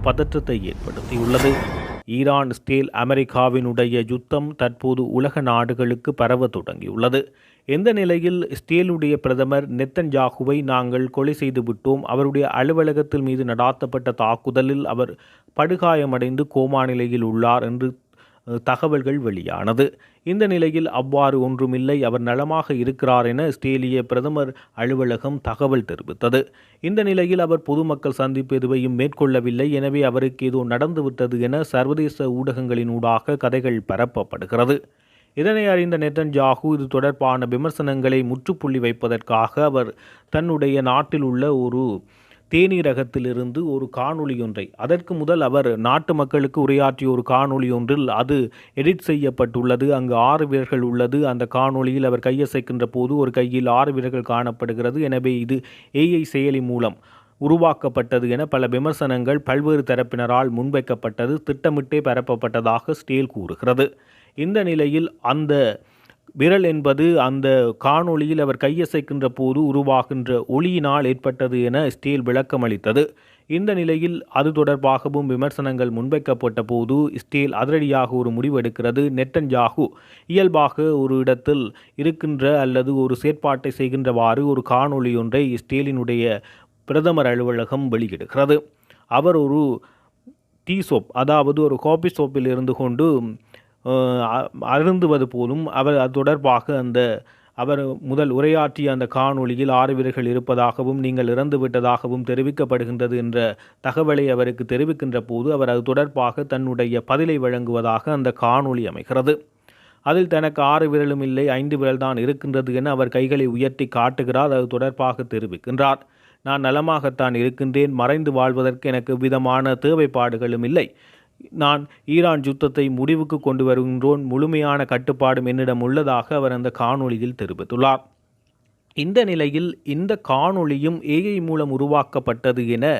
பதற்றத்தை ஏற்படுத்தியுள்ளது. Iran Israel அமெரிக்காவினுடைய யுத்தம் தற்போது உலக நாடுகளுக்கு பரவ தொடங்கியுள்ளது. எந்த நிலையில் இஸ்ரேலுடைய பிரதமர் நெத்தன்யாகுவை நாங்கள் கொலை செய்து விட்டோம், அவருடைய அலுவலகத்தில் மீது நடாத்தப்பட்ட தாக்குதலில் அவர் படுகாயமடைந்து கோமா நிலையில் உள்ளார் என்று தகவல்கள் வெளியானது. இந்த நிலையில் அவ்வாறு ஒன்றுமில்லை, அவர் நலமாக இருக்கிறார் என இஸ்ரேலிய பிரதமர் அலுவலகம் தகவல் தெரிவித்தது. இந்த நிலையில் அவர் பொதுமக்கள் சந்திப்பு எதுவையும் மேற்கொள்ளவில்லை, எனவே அவருக்கு ஏதோ நடந்துவிட்டது என சர்வதேச ஊடகங்களினூடாக கதைகள் பரப்பப்படுகிறது. இதனை அறிந்த நெத்தன்யாகு இது தொடர்பான விமர்சனங்களை முற்றுப்புள்ளி வைப்பதற்காக அவர் தன்னுடைய நாட்டில் உள்ள ஒரு தேனீரகத்திலிருந்து ஒரு காணொளி ஒன்றை, அதற்கு முதல் அவர் நாட்டு மக்களுக்கு உரையாற்றிய ஒரு காணொளி ஒன்றில் அது எடிட் செய்யப்பட்டுள்ளது. அங்கு 6 வீரர்கள் உள்ளது. அந்த காணொளியில் அவர் கையசைக்கின்ற போது ஒரு கையில் 6 வீரர்கள் காணப்படுகிறது. எனவே இது AI செயலி மூலம் உருவாக்கப்பட்டது என பல விமர்சனங்கள் பல்வேறு தரப்பினரால் முன்வைக்கப்பட்டது, திட்டமிட்டே பரப்பப்பட்டதாக ஸ்டேல் கூறுகிறது. இந்த நிலையில் அந்த விரல் என்பது அந்த காணொளியில் அவர் கையசைக்கின்ற போது உருவாகின்ற ஒளியினால் ஏற்பட்டது என ஸ்டேல் விளக்கமளித்தது. இந்த நிலையில் அது தொடர்பாகவும் விமர்சனங்கள் முன்வைக்கப்பட்ட போது ஸ்டேல் அதிரடியாக ஒரு முடிவெடுக்கிறது. நெத்தன்யாகு இயல்பாக ஒரு இடத்தில் இருக்கின்ற அல்லது ஒரு செயற்பாட்டை செய்கின்றவாறு ஒரு காணொளி ஒன்றை ஸ்டேலினுடைய பிரதமர் அலுவலகம் வெளியிடுகிறது. அவர் ஒரு டீ சோப், அதாவது ஒரு காபி சோப்பில் இருந்து கொண்டு அருந்துவது போலும் அவர் அது தொடர்பாக அவர் முதல் உரையாற்றிய அந்த காணொளியில் 6 வீரர்கள் இருப்பதாகவும் நீங்கள் இறந்து விட்டதாகவும் தெரிவிக்கப்படுகின்றது என்ற தகவலை அவருக்கு தெரிவிக்கின்ற போது அவர் அது தொடர்பாக தன்னுடைய பதிலை வழங்குவதாக அந்த காணொளி அமைகிறது. அதில் தனக்கு 6 விரலும் இல்லை, 5 விரல் தான் இருக்கின்றது என அவர் கைகளை உயர்த்தி காட்டுகிறார். அது தொடர்பாக தெரிவிக்கின்றார். நான் நலமாகத்தான் இருக்கின்றேன், மறைந்து வாழ்வதற்கு எனக்கு விதமான தேவைப்பாடுகளும் இல்லை, நான் ஈரான் யுத்தத்தை முடிவுக்கு கொண்டு வருகின்றோன், முழுமையான கட்டுப்பாடும் என்னிடம் உள்ளதாக அவர் அந்த காணொளியில் தெரிவித்துள்ளார். இந்த நிலையில் இந்த காணொளியும் AI மூலம் உருவாக்கப்பட்டது என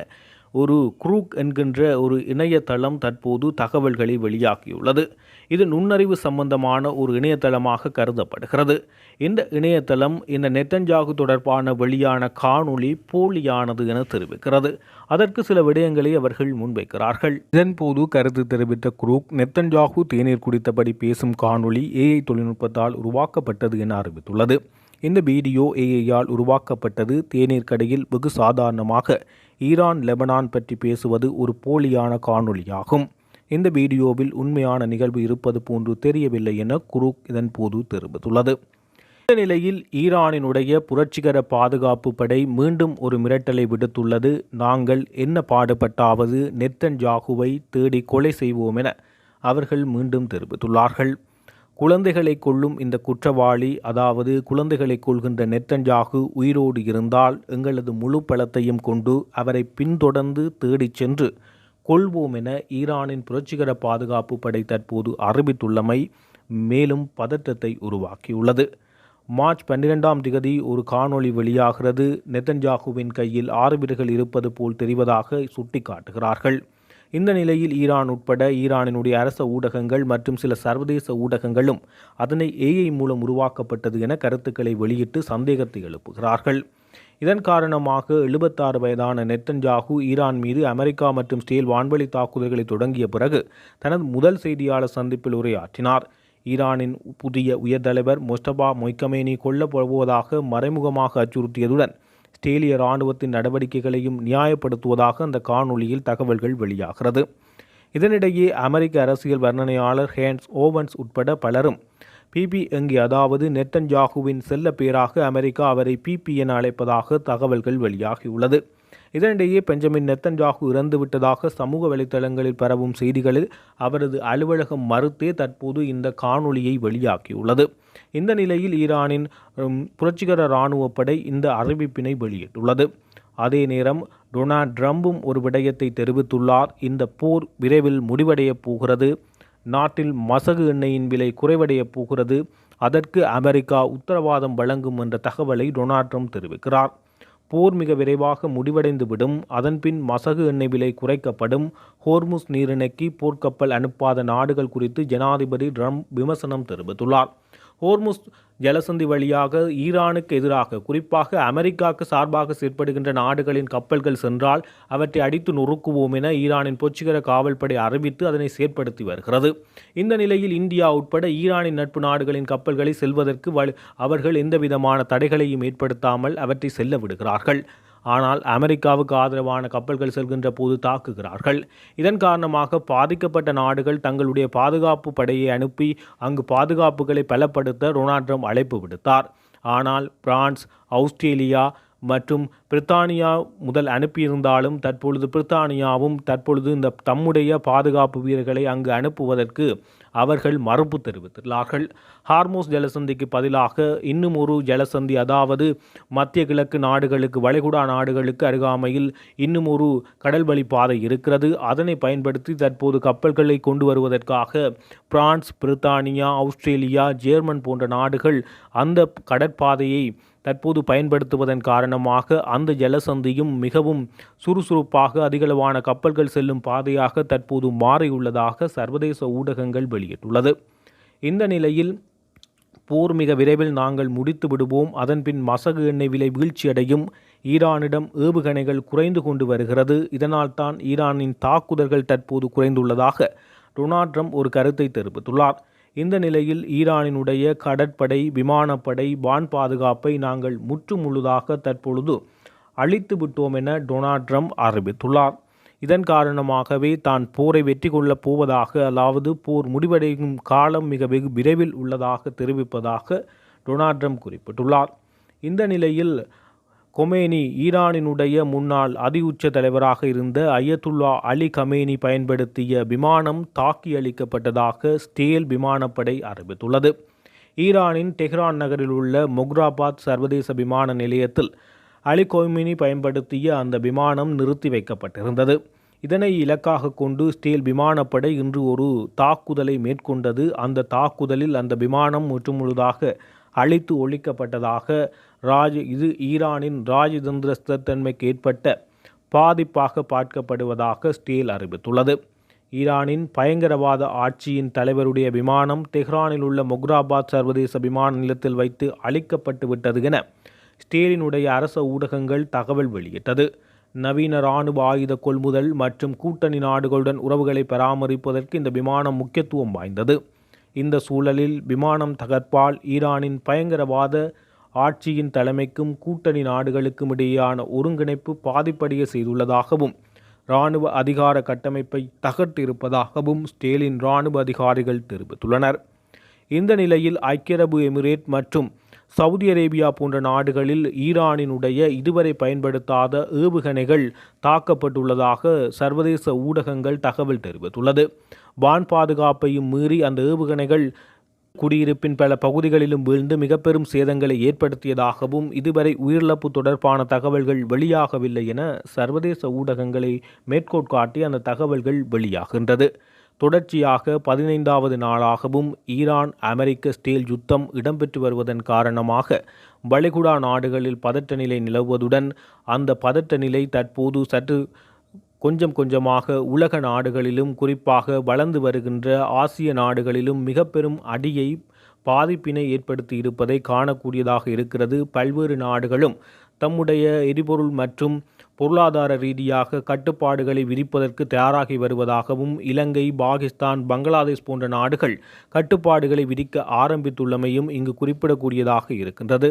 ஒரு குரூக் என்கின்ற ஒரு இணையதளம் தற்போது தகவல்களை வெளியாகியுள்ளது. இது நுண்ணறிவு சம்பந்தமான ஒரு இணையதளமாக கருதப்படுகிறது. இந்த இணையதளம் இந்த நெத்தன்யாகு தொடர்பான வெளியான காணொளி போலியானது என தெரிவிக்கிறது. அதற்கு சில விடயங்களை அவர்கள் முன்வைக்கிறார்கள். இதன்போது கருத்து தெரிவித்த குரூக், நெத்தன்யாகு தேநீர் குடித்தபடி பேசும் காணொளி AI தொழில்நுட்பத்தால் உருவாக்கப்பட்டது என அறிவித்துள்ளது. இந்த வீடியோ AI-யால் உருவாக்கப்பட்டது. தேநீர் கடையில் வெகு சாதாரணமாக ஈரான் லெபனான் பற்றி பேசுவது ஒரு போலியான காணொளியாகும். இந்த வீடியோவில் உண்மையான நிகழ்வு இருப்பது போன்று தெரியவில்லை என குரூக் இதன்போது தெரிவித்துள்ளது. இந்த நிலையில் ஈரானினுடைய புரட்சிகர பாதுகாப்பு படை மீண்டும் ஒரு மிரட்டலை விடுத்துள்ளது. நாங்கள் என்ன பாடுபட்டாவது நெத்தன்யாகுவை தேடி கொலை செய்வோம் என அவர்கள் மீண்டும் தெரிவித்துள்ளார்கள். குழந்தைகளை கொல்லும் இந்த குற்றவாளி, அதாவது குழந்தைகளை கொள்கின்ற நெத்தன்யாகு உயிரோடு இருந்தால் எங்களது முழு பலத்தையும் கொண்டு அவரை பின்தொடர்ந்து தேடிச் சென்று கொள்வோம் என ஈரானின் புரட்சிகர பாதுகாப்பு படை தற்போது அறிவித்துள்ளமை மேலும் பதற்றத்தை உருவாக்கியுள்ளது. மார்ச் 12ஆம் தேதி ஒரு காணொளி வெளியாகிறது. நெத்தன்யாகுவின் கையில் 6 வீரர்கள் இருப்பது போல் தெரிவதாக சுட்டிக்காட்டுகிறார்கள். இந்த நிலையில் ஈரான் உட்பட ஈரானினுடைய அரச ஊடகங்கள் மற்றும் சில சர்வதேச ஊடகங்களும் அதனை AI மூலம் உருவாக்கப்பட்டது என கருத்துக்களை வெளியிட்டு சந்தேகத்தை எழுப்புகிறார்கள். இதன் காரணமாக 76 வயதான நெத்தன்யாகு ஈரான் மீது அமெரிக்கா மற்றும் இஸ்ரேல் வான்வழி தாக்குதல்களை தொடங்கிய பிறகு தனது முதல் செய்தியாளர் சந்திப்பில் உரையாற்றினார். ஈரானின் புதிய உயர்தலைவர் மொஸ்தபா மொய்கமேனி கொல்லப்படுவதாக மறைமுகமாக அச்சுறுத்தியதுடன் இஸ்ரேலிய இராணுவத்தின் நடவடிக்கைகளையும் நியாயப்படுத்துவதாக அந்த காணொளியில் தகவல்கள் வெளியாகிறது. இதனிடையே அமெரிக்க அரசியல் வர்ணனையாளர் ஹேன்ஸ் ஓவன்ஸ் உட்பட பலரும் பிபி எங்கே, அதாவது நெத்தன்யாகுவின் செல்ல பேராக அமெரிக்கா அவரை பிபி என அழைப்பதாக தகவல்கள் வெளியாகியுள்ளது. இதனிடையே பெஞ்சமின் நெத்தன்யாகு இறந்துவிட்டதாக சமூக வலைத்தளங்களில் பரவும் செய்திகளில் அவரது அலுவலகம் மறுத்தே தற்போது இந்த காணொளியை வெளியாக்கியுள்ளது. இந்த நிலையில் ஈரானின் புரட்சிகர இராணுவ படை இந்த அறிவிப்பினை வெளியிட்டுள்ளது. அதே நேரம் டொனால்ட் ட்ரம்பும் ஒரு விடயத்தை தெரிவித்துள்ளார். இந்த போர் விரைவில் முடிவடையப் போகிறது, நாட்டில் மசகு எண்ணெயின் விலை குறைவடையப் போகிறது, அதற்கு அமெரிக்கா உத்தரவாதம் வழங்கும் என்ற தகவலை டொனால்ட் ட்ரம்ப் தெரிவிக்கிறார். போர் மிக விரைவாக முடிவடைந்துவிடும், அதன்பின் மசகு எண்ணெய் விலை குறைக்கப்படும், ஹோர்முஸ் நீரிணைக்கு போர்க்கப்பல் அனுப்பாத நாடுகள் குறித்து ஜனாதிபதி ட்ரம்ப் விமர்சனம் தெரிவித்துள்ளார். ஹோர்முஸ் ஜலசந்தி வழியாக ஈரானுக்கு எதிராக, குறிப்பாக அமெரிக்காவுக்கு சார்பாக செயற்படுகின்ற நாடுகளின் கப்பல்கள் சென்றால் அவற்றை அடித்து நொறுக்குவோம் என ஈரானின் பொச்சிகர காவல்படை அறிவித்து அதனை செயற்படுத்தி வருகிறது. இந்த நிலையில் இந்தியா உட்பட ஈரானின் நட்பு நாடுகளின் கப்பல்களை செல்வதற்கு அவர்கள் எந்தவிதமான தடைகளையும் ஏற்படுத்தாமல் அவற்றை செல்ல விடுகிறார்கள். ஆனால் அமெரிக்காவுக்கு ஆதரவான கப்பல்கள் செல்கின்ற போது தாக்குகிறார்கள். இதன் காரணமாக பாதிக்கப்பட்ட நாடுகள் தங்களுடைய பாதுகாப்பு படையை அனுப்பி அங்கு பாதுகாப்புகளை பலப்படுத்த டொனால்ட் ட்ரம்ப் அழைப்பு விடுத்தார். ஆனால் பிரான்ஸ், ஆஸ்திரேலியா மற்றும் பிரித்தானியா முதல் அனுப்பியிருந்தாலும் தற்பொழுது பிரித்தானியாவும் இந்த தம்முடைய பாதுகாப்பு வீரர்களை அங்கு அனுப்புவதற்கு அவர்கள் மறுப்பு தெரிவித்துள்ளார்கள். ஹார்மோஸ் ஜலசந்திக்கு பதிலாக இன்னும் ஒரு ஜலசந்தி, அதாவது மத்திய கிழக்கு நாடுகளுக்கு, வளைகுடா நாடுகளுக்கு அருகாமையில் இன்னும் ஒரு கடல்வழி பாதை இருக்கிறது. அதனை பயன்படுத்தி தற்போது கப்பல்களை கொண்டு வருவதற்காக பிரான்ஸ், பிரித்தானியா, ஆஸ்திரேலியா, ஜெர்மன் போன்ற நாடுகள் அந்த கடற்பாதையை தற்போது பயன்படுத்துவதன் காரணமாக அந்த ஜலசந்தியும் மிகவும் சுறுசுறுப்பாக அதிகளவான கப்பல்கள் செல்லும் பாதையாக தற்போது மாறியுள்ளதாக சர்வதேச ஊடகங்கள் வெளியிட்டுள்ளது. இந்த நிலையில் போர் மிக விரைவில் நாங்கள் முடித்து விடுவோம், அதன்பின் மசகு எண்ணெய் விலை வீழ்ச்சியடையும், ஈரானிடம் ஏவுகணைகள் குறைந்து கொண்டு வருகிறது, இதனால் தான் ஈரானின் தாக்குதல்கள் தற்போது குறைந்துள்ளதாக டொனால்ட் ட்ரம்ப் ஒரு கருத்தை தெரிவித்துள்ளார். இந்த நிலையில் ஈரானினுடைய கடற்படை, விமானப்படை, வான் பாதுகாப்பை நாங்கள் முற்றுமுழுதாக தற்பொழுது அழித்து விட்டோம் என டொனால்ட் ட்ரம்ப் அறிவித்துள்ளார். இதன் காரணமாகவே தான் போரை வெற்றி கொள்ளப் போவதாக, அதாவது போர் முடிவடையும் காலம் மிக வெகு விரைவில் உள்ளதாக தெரிவிப்பதாக டொனால்ட் ட்ரம்ப் குறிப்பிட்டுள்ளார். இந்த நிலையில் கொமேனி, ஈரானினுடைய முன்னாள் உச்ச தலைவராக இருந்த அயத்துல்லா அலி கமேனி பயன்படுத்திய விமானம் தாக்கி அளிக்கப்பட்டதாக ஸ்டேல் விமானப்படை அறிவித்துள்ளது. ஈரானின் டெஹ்ரான் நகரில் உள்ள மொக்ராபாத் சர்வதேச விமான நிலையத்தில் அலி கொமேனி பயன்படுத்திய அந்த விமானம் நிறுத்தி வைக்கப்பட்டிருந்தது. இதனை இலக்காக கொண்டு ஸ்டேல் விமானப்படை இன்று ஒரு தாக்குதலை மேற்கொண்டது. அந்த தாக்குதலில் அந்த விமானம் முற்றுமுழுதாக அழித்து ஒழிக்கப்பட்டதாக இது ஈரானின் ராஜதந்திர ஸ்திரத்தன்மைக்கு ஏற்பட்ட பாதிப்பாக பார்க்கப்படுவதாக ஸ்டேல் அறிவித்துள்ளது. ஈரானின் பயங்கரவாத ஆட்சியின் தலைவருடைய விமானம் தெஹ்ரானில் உள்ள மொக்ராபாத் சர்வதேச விமான நிலையத்தில் வைத்து அழிக்கப்பட்டு விட்டது என ஸ்டேலினுடைய அரச ஊடகங்கள் தகவல் வெளியிட்டது. நவீன இராணுவ ஆயுத கொள்முதல் மற்றும் கூட்டணி நாடுகளுடன் உறவுகளை பராமரிப்பதற்கு இந்த விமானம் முக்கியத்துவம் வாய்ந்தது. இந்த சூழலில் விமானம் தகர்ப்பால் ஈரானின் பயங்கரவாத ஆட்சியின் தலைமைக்கும் கூட்டணி நாடுகளுக்கும் இடையேயான ஒருங்கிணைப்பு பாதிப்படைய செய்துள்ளதாகவும் இராணுவ அதிகார கட்டமைப்பை தகர்த்திருப்பதாகவும் ஸ்டேலின் இராணுவ அதிகாரிகள் தெரிவித்துள்ளனர். இந்த நிலையில் ஐக்கிய அரபு எமிரேட் மற்றும் சவுதி அரேபியா போன்ற நாடுகளில் ஈரானினுடைய இதுவரை பயன்படுத்தாத ஏவுகணைகள் தாக்கப்பட்டுள்ளதாக சர்வதேச ஊடகங்கள் தகவல் தெரிவித்துள்ளது. வான் பாதுகாப்பையும் மீறி அந்த ஏவுகணைகள் குடியிருப்பின் பல பகுதிகளிலும் வீழ்ந்து மிக பெரும் சேதங்களை ஏற்படுத்தியதாகவும் இதுவரை உயிரிழப்பு தொடர்பான தகவல்கள் வெளியாகவில்லை என சர்வதேச ஊடகங்களை மேற்கோள் காட்டி அந்த தகவல்கள் வெளியாகின்றது. தொடர்ச்சியாக 15வது நாளாகவும் ஈரான் அமெரிக்க ஸ்டேல் யுத்தம் இடம்பெற்று வருவதன் காரணமாக வளைகுடா நாடுகளில் பதட்ட நிலை நிலவுவதுடன் அந்த பதட்ட நிலை தற்போது சற்று கொஞ்சம் கொஞ்சமாக உலக நாடுகளிலும், குறிப்பாக வளர்ந்து வருகின்ற ஆசிய நாடுகளிலும் மிக பெரும் அடியை, பாதிப்பினை ஏற்படுத்தி இருப்பதை காணக்கூடியதாக இருக்கிறது. பல்வேறு நாடுகளும் தம்முடைய எரிபொருள் மற்றும் பொருளாதார ரீதியாக கட்டுப்பாடுகளை விதிப்பதற்கு தயாராகி வருவதாகவும் இலங்கை, பாகிஸ்தான், பங்களாதேஷ் போன்ற நாடுகள் கட்டுப்பாடுகளை விதிக்க ஆரம்பித்துள்ளமையும் இங்கு குறிப்பிடக்கூடியதாக இருக்கின்றது.